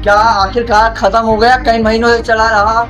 क्या आखिरकार खत्म हो गया कई महीनों से चला रहा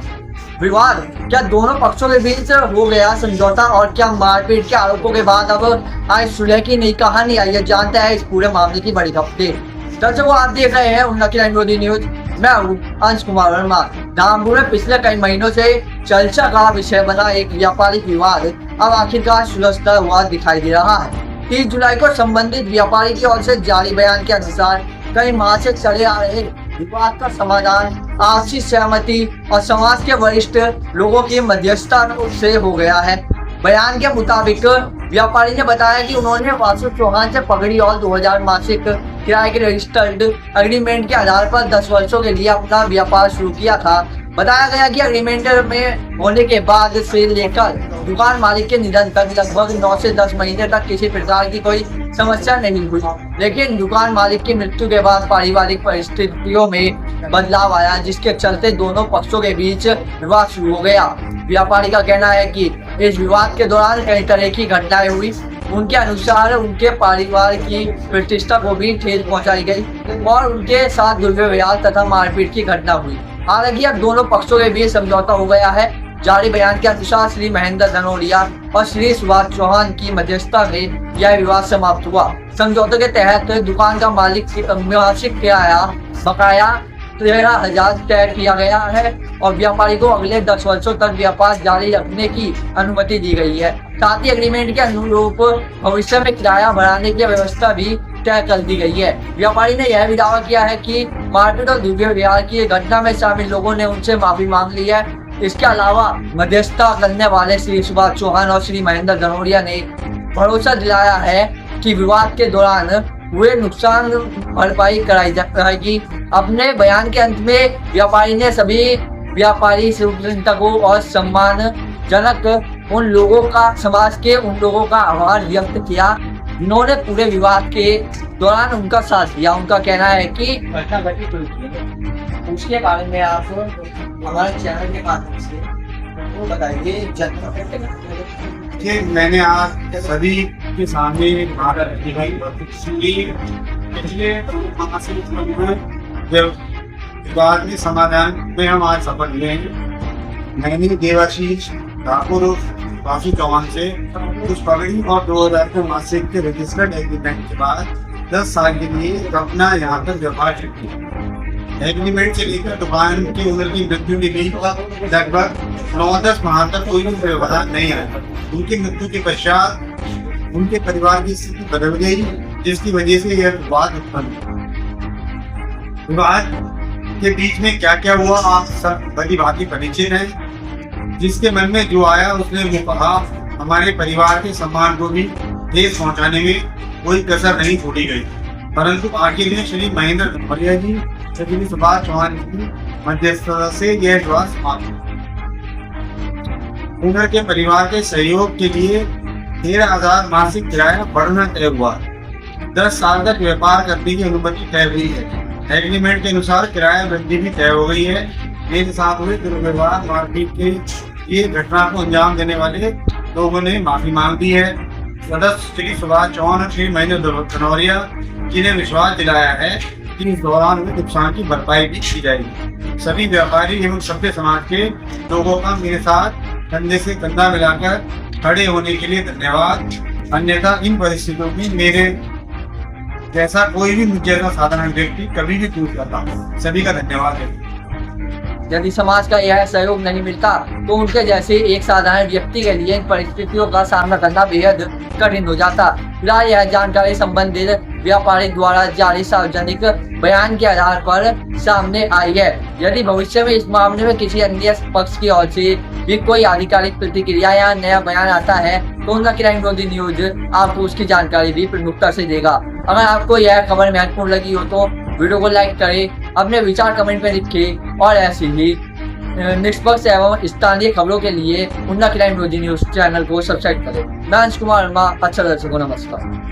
विवाद? क्या दोनों पक्षों के बीच हो गया समझौता? और क्या मारपीट के आरोपों के बाद अब आज सुलह की नई कहानी आई है? जानते हैं इस पूरे मामले की बड़ी अपडेट। दर्शकों, आप देख रहे हैं उन्नति मोदी न्यूज। मैं हूँ अंश कुमार वर्मा। धामपुर में पिछले कई महीनों से चर्चा का विषय बना एक व्यापारिक विवाद अब आखिरकार सुलझता हुआ दिखाई दे रहा है। 30 जुलाई को संबंधित व्यापारी की ओर से जारी बयान के अनुसार कई माह से चले आ रहे विवाद का समाधान आपसी सहमति और समाज के वरिष्ठ लोगों की मध्यस्थता से हो गया है। बयान के मुताबिक व्यापारी ने बताया कि उन्होंने वासु चौहान से पगड़ी और 2000 मासिक किराए के रजिस्टर्ड एग्रीमेंट के आधार पर 10 वर्षों के लिए अपना व्यापार शुरू किया था। बताया गया कि एग्रीमेंट में होने के बाद से लेकर दुकान मालिक के निधन तक लगभग 9 से 10 महीने तक किसी प्रकार की कोई समस्या नहीं हुई, लेकिन दुकान मालिक की मृत्यु के बाद पारिवारिक परिस्थितियों में बदलाव आया, जिसके चलते दोनों पक्षों के बीच विवाद शुरू हो गया। व्यापारी का कहना है कि इस विवाद के दौरान कई तरह की घटनाएं हुई। उनके अनुसार उनके परिवार की प्रतिष्ठा को भी ठेस पहुंचाई गई और उनके साथ दुर्व्यवहार तथा मारपीट की घटना हुई। हालांकि अब दोनों पक्षों के बीच समझौता हो गया है। जारी बयान के अनुसार श्री महेंद्र धनोरिया और श्री सुभाष चौहान की मध्यस्थता में यह विवाद समाप्त हुआ। समझौते के तहत दुकान का मालिक की मासिक किराया बकाया 13,000 तय किया गया है और व्यापारी को अगले 10 वर्षों तक व्यापार जारी रखने की अनुमति दी गई है। साथ ही एग्रीमेंट के अनुरूप भविष्य में किराया बढ़ाने की व्यवस्था भी तय कर दी गई है। व्यापारी ने यह भी दावा किया है कि मारपीट और दुर्व्यवहार की घटना में शामिल लोगों ने उनसे माफी मांग ली है। इसके अलावा मध्यस्थता करने वाले श्री सुभाष चौहान और श्री महेंद्र धनोरिया ने भरोसा दिलाया है कि विवाद के दौरान हुए नुकसान भरपाई कराई जाएगी। अपने बयान के अंत में व्यापारी ने सभी व्यापारी चिंतकों और सम्मानजनक उन लोगों का समाज के उन लोगों का आभार व्यक्त किया जिन्होंने पूरे विवाद के दौरान उनका साथ दिया। उनका कहना है कि उसके बारे में आप हमारे चैनल के माध्यम से वो बताइए। मैंने आज सभी के सामने पिछले जब विवाद में समाधान में हम आज सफल हुए हैं। मैंने देवाशीष ठाकुर वासु चौहान से कुछ पगड़ी और 2000 के मासिक के रजिस्टर्ड एग्रीमेंट के बाद 10 साल के लिए अपना यहाँ तक व्यापार शुरू किया। एग्रीमेंट से लेकर दुकान की उम्र की मृत्यु के बीच लगभग 9-10 माह तक कोई भी व्यवहार नहीं आया। उनकी मृत्यु के पश्चात उनके परिवार की स्थिति बदल गई, जिसकी वजह से यह विवाद उत्पन्न हुआ। विवाद के बीच में क्या क्या हुआ आप सब भली भांति परिचित हैं। जिसके मन में जो आया उसने वो कहा। हमारे परिवार के सम्मान को भी ठेस पहुंचाने में कोई कसर नहीं छोड़ी गई, परंतु आखिर में श्री महेंद्र धनोरिया जी श्री सुभाष चौहान की मध्यस्थता से यह विवाद समाप्त हुआ। उनके परिवार के सहयोग के लिए 13,000 मासिक किराया बढ़ना तय हुआ। 10 साल तक व्यापार करने की अनुमति तय हुई है। एग्रीमेंट के अनुसार किराया वृद्धि भी तय हो गई है। मेरे साथ हुए दुर्व्यवहार मारपीट के ये घटना को अंजाम देने वाले लोगों ने माफी मांग दी है। सदस्य श्री सुभाष चौहान और श्री महेंद्र धनोरिया जी ने विश्वास दिलाया है कि इस दौरान हुए नुकसान की भरपाई भी की जाएगी। सभी व्यापारी एवं सभ्य समाज के लोगों का मेरे साथ कंधे से कंधा मिलाकर खड़े होने के लिए धन्यवाद। अन्यथा इन परिस्थितियों में मेरे जैसा कोई भी मुझे जैसा साधारण व्यक्ति कभी भी टूट जाता। सभी का धन्यवाद है। यदि समाज का यह सहयोग नहीं मिलता तो उनके जैसे एक साधारण व्यक्ति के लिए इन परिस्थितियों का सामना करना बेहद कठिन हो जाता। फिलहाल यह जानकारी संबंधित व्यापारी द्वारा जारी सार्वजनिक बयान के आधार पर सामने आई है। यदि भविष्य में इस मामले में किसी अन्य पक्ष की ओर से भी कोई आधिकारिक प्रतिक्रिया या नया बयान आता है तो उन्नति मोदी न्यूज आपको उसकी जानकारी भी प्रमुखता से देगा। अगर आपको यह खबर महत्वपूर्ण लगी हो तो वीडियो को लाइक करें, अपने विचार कमेंट में लिखें और ऐसी ही निष्पक्ष एवं स्थानीय खबरों के लिए उन्नति मोदी न्यूज चैनल को सब्सक्राइब करें। मैं अंश कुमार वर्मा। अच्छा दर्शकों, नमस्कार।